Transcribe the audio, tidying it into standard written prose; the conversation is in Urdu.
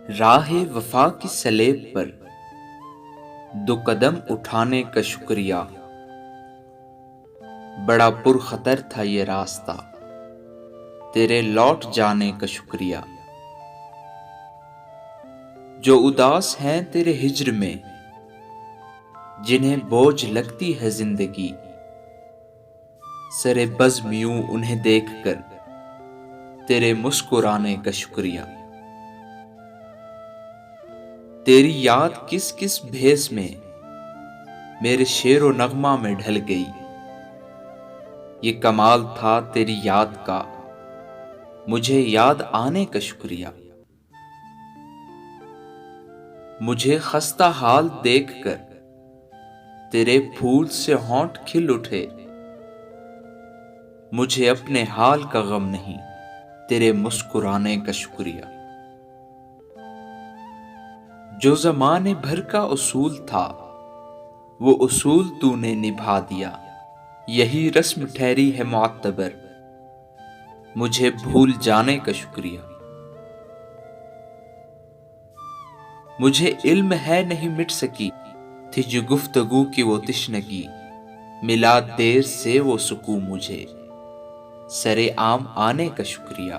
راہ وفا کی سلیب پر دو قدم اٹھانے کا شکریہ، بڑا پرخطر تھا یہ راستہ، تیرے لوٹ جانے کا شکریہ۔ جو اداس ہیں تیرے ہجر میں، جنہیں بوجھ لگتی ہے زندگی، سرے بزم یوں انہیں دیکھ کر تیرے مسکرانے کا شکریہ۔ تیری یاد کس کس بھیس میں میرے شعر و نغمہ میں ڈھل گئی، یہ کمال تھا تیری یاد کا، مجھے یاد آنے کا شکریہ۔ مجھے خستہ حال دیکھ کر تیرے پھول سے ہونٹ کھل اٹھے، مجھے اپنے حال کا غم نہیں، تیرے مسکرانے کا شکریہ۔ جو زمانے بھر کا اصول تھا وہ اصول تو نے نبھا دیا، یہی رسم ٹھہری ہے معتبر، مجھے بھول جانے کا شکریہ۔ مجھے علم ہے نہیں مٹ سکی تھی جو گفتگو کی وہ تشنگی، ملا دیر سے وہ سکون مجھے، سرے عام آنے کا شکریہ۔